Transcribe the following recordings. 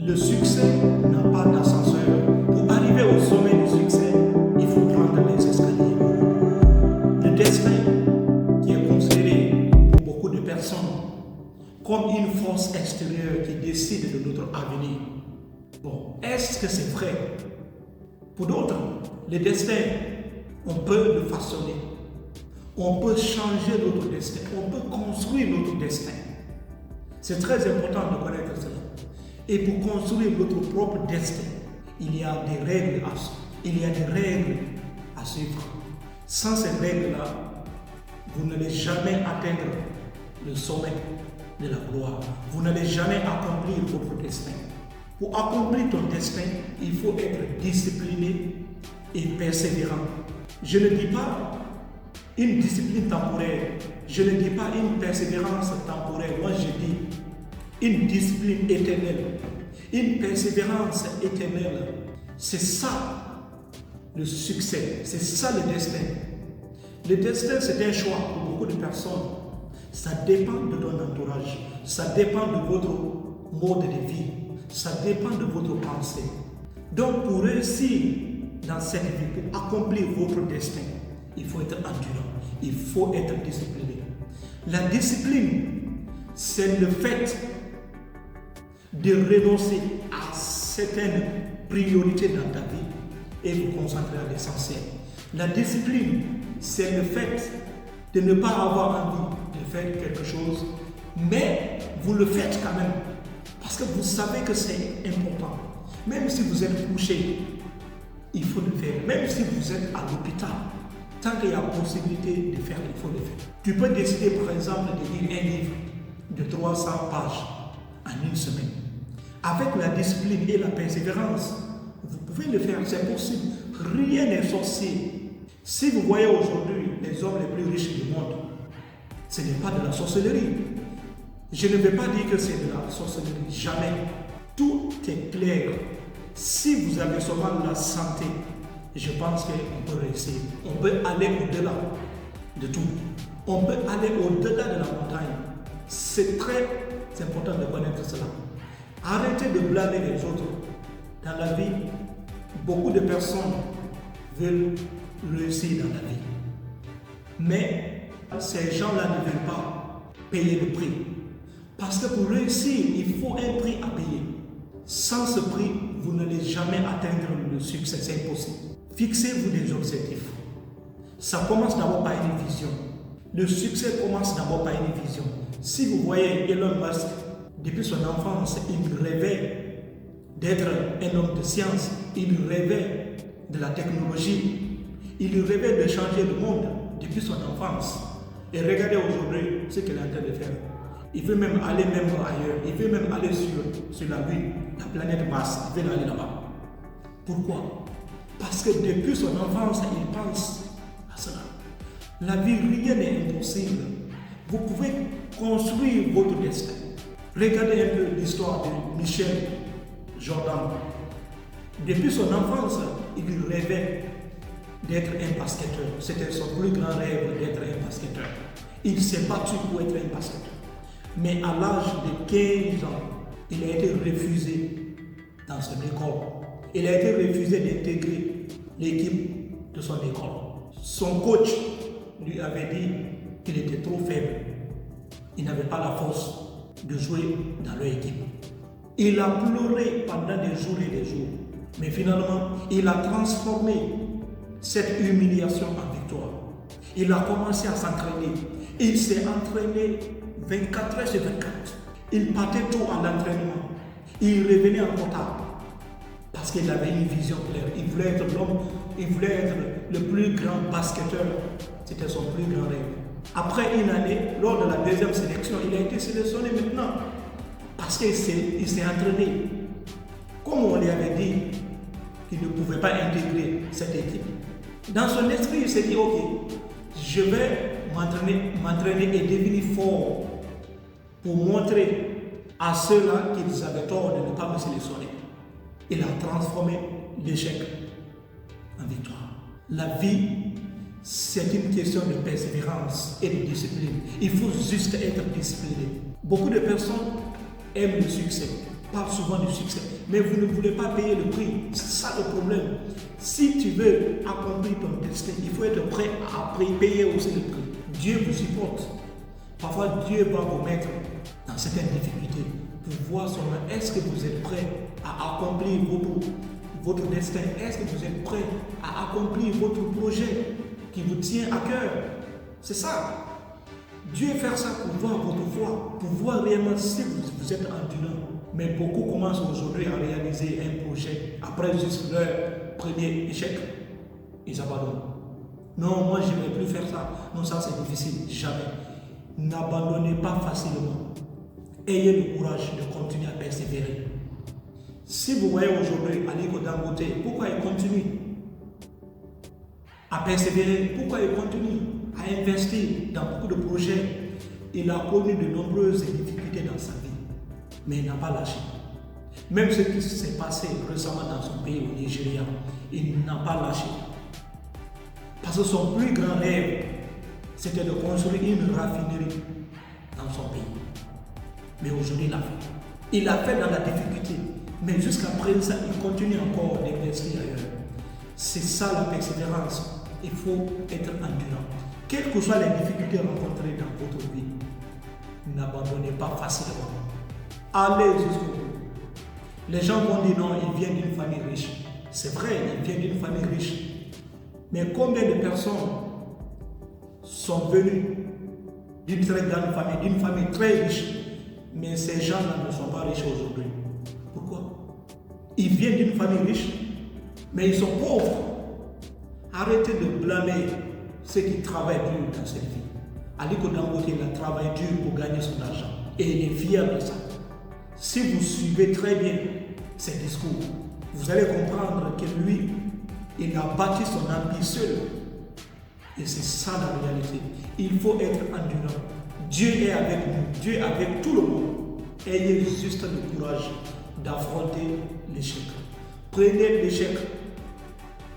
Le succès n'a pas d'ascenseur. Pour arriver au sommet du succès, il faut prendre les escaliers. Le destin, qui est considéré pour beaucoup de personnes comme une force extérieure qui décide de notre avenir. Bon, est-ce que c'est vrai? Pour d'autres, le destin, on peut le façonner. On peut changer notre destin. On peut construire notre destin. C'est très important de connaître cela. Et pour construire notre propre destin, il y a des règles à suivre. Sans ces règles-là, vous n'allez jamais atteindre le sommet de la gloire. Vous n'allez jamais accomplir votre destin. Pour accomplir ton destin, il faut être discipliné et persévérant. Je ne dis pas une discipline temporaire, je ne dis pas une persévérance temporaire, moi je dis une discipline éternelle, une persévérance éternelle. C'est ça le succès, c'est ça le destin. Le destin, c'est un choix pour beaucoup de personnes. Ça dépend de ton entourage, ça dépend de votre mode de vie, ça dépend de votre pensée. Donc pour réussir dans cette vie, pour accomplir votre destin, il faut être endurant, il faut être discipliné. La discipline, c'est le fait de renoncer à certaines priorités dans ta vie et vous concentrer à l'essentiel. La discipline, c'est le fait de ne pas avoir envie de faire quelque chose, mais vous le faites quand même parce que vous savez que c'est important. Même si vous êtes couché, il faut le faire. Même si vous êtes à l'hôpital, tant qu'il y a possibilité de faire, il faut le faire. Tu peux décider par exemple de lire un livre de 300 pages en une semaine. Avec la discipline et la persévérance, vous pouvez le faire, c'est possible. Rien n'est sorcier. Si vous voyez aujourd'hui les hommes les plus riches du monde, ce n'est pas de la sorcellerie. Je ne vais pas dire que c'est de la sorcellerie, jamais. Tout est clair. Si vous avez seulement la santé, je pense qu'on peut réussir. On peut aller au-delà de tout. On peut aller au-delà de la montagne. C'est très important de connaître cela. Arrêtez de blâmer les autres. Dans la vie, beaucoup de personnes veulent réussir dans la vie. Mais ces gens-là ne veulent pas payer le prix. Parce que pour réussir, il faut un prix à payer. Sans ce prix, vous n'allez jamais atteindre le succès, c'est impossible. Fixez-vous des objectifs. Ça commence d'abord par une vision. Le succès commence d'abord par une vision. Si vous voyez Elon Musk, depuis son enfance, il rêvait d'être un homme de science, il rêvait de la technologie, il rêvait de changer le monde depuis son enfance. Et regardez aujourd'hui ce qu'il est en train de faire. Il veut même aller ailleurs, il veut même aller sur la Lune, la planète Mars, il veut aller là-bas. Pourquoi? Parce que depuis son enfance, il pense à cela. La vie, rien n'est impossible. Vous pouvez construire votre destin. Regardez un peu l'histoire de Michel Jordan. Depuis son enfance, il rêvait d'être un basketteur. C'était son plus grand rêve d'être un basketteur. Il s'est battu pour être un basketteur. Mais à l'âge de 15 ans, il a été refusé dans son école. Il a été refusé d'intégrer l'équipe de son école. Son coach lui avait dit qu'il était trop faible. Il n'avait pas la force de jouer dans leur équipe. Il a pleuré pendant des jours et des jours. Mais finalement, il a transformé cette humiliation en victoire. Il a commencé à s'entraîner. Il s'est entraîné 24 heures sur 24. Il partait tôt à l'entraînement. Il revenait en retard. Parce qu'il avait une vision claire. Il voulait être l'homme, il voulait être le plus grand basketteur. C'était son plus grand rêve. Après une année, lors de la deuxième sélection, il a été sélectionné maintenant. Parce qu'il s'est entraîné. Comme on lui avait dit qu'il ne pouvait pas intégrer cette équipe. Dans son esprit, il s'est dit, ok, je vais m'entraîner et devenir fort pour montrer à ceux-là qu'ils avaient tort de ne pas me sélectionner. Il a transformé l'échec en victoire. La vie, c'est une question de persévérance et de discipline. Il faut juste être discipliné. Beaucoup de personnes aiment le succès, parle souvent du succès, mais vous ne voulez pas payer le prix. C'est ça le problème. Si tu veux accomplir ton destin, il faut être prêt à payer aussi le prix. Dieu vous supporte. Parfois, Dieu va vous mettre dans certaines difficultés pour voir seulement est-ce que vous êtes prêt à accomplir votre destin. Est-ce que vous êtes prêt à accomplir votre projet qui vous tient à cœur. C'est ça. Dieu fait ça pour voir votre foi, pour voir réellement si vous êtes endurant. Mais beaucoup commencent aujourd'hui à réaliser un projet. Après juste leur premier échec, ils abandonnent. Non, moi je ne vais plus faire ça. Non, ça c'est difficile. Jamais. N'abandonnez pas facilement. Ayez le courage de continuer à persévérer. Si vous voyez aujourd'hui Aliko Dangote, pourquoi il continue à persévérer? Pourquoi il continue à investir dans beaucoup de projets? Il a connu de nombreuses difficultés dans sa vie, mais il n'a pas lâché. Même ce qui s'est passé récemment dans son pays, au Nigeria, il n'a pas lâché. Parce que son plus grand rêve, c'était de construire une raffinerie dans son pays. Mais aujourd'hui, il l'a fait. Il l'a fait dans la difficulté. Mais jusqu'à présent, il continue encore d'investir ailleurs. C'est ça la persévérance. Il faut être endurant. Quelles que soient les difficultés rencontrées dans votre vie, n'abandonnez pas facilement. Allez jusqu'au bout. Les gens vont dire non, il vient d'une famille riche. C'est vrai, il vient d'une famille riche. Mais combien de personnes sont venues d'une très grande famille, d'une famille très riche, mais ces gens-là ne sont pas riches aujourd'hui? Pourquoi? Ils viennent d'une famille riche, mais ils sont pauvres. Arrêtez de blâmer ceux qui travaillent dur dans cette vie. Aliko Dangote, il a travaillé dur pour gagner son argent. Et il est fier de ça. Si vous suivez très bien ses discours, vous allez comprendre que lui, il a bâti son empire seul. Et c'est ça la réalité. Il faut être endurant. Dieu est avec nous. Dieu est avec tout le monde. Ayez juste le courage d'affronter l'échec. Prenez l'échec.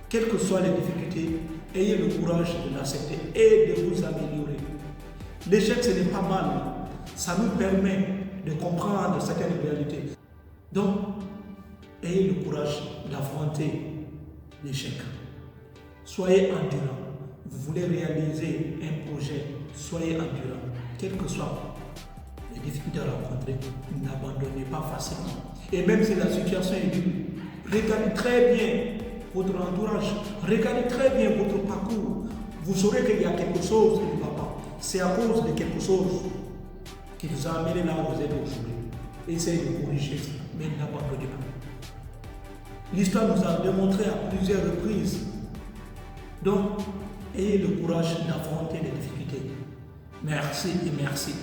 Quelles que soient les difficultés, ayez le courage de l'accepter et de vous améliorer. L'échec, ce n'est pas mal. Ça nous permet de comprendre certaines réalités. Donc, ayez le courage d'affronter l'échec. Soyez endurant. Vous voulez réaliser un projet, soyez endurant. Quelles que soient les difficultés rencontrées, n'abandonnez pas facilement. Et même si la situation est dure, regardez très bien votre entourage, regardez très bien votre parcours. Vous saurez qu'il y a quelque chose qui ne va pas. C'est à cause de quelque chose qui vous a amené là où vous êtes aujourd'hui. Essayez de corriger ça, mais n'abandonnez pas. L'histoire nous a démontré à plusieurs reprises. Donc, ayez le courage d'affronter les difficultés. Merci et merci.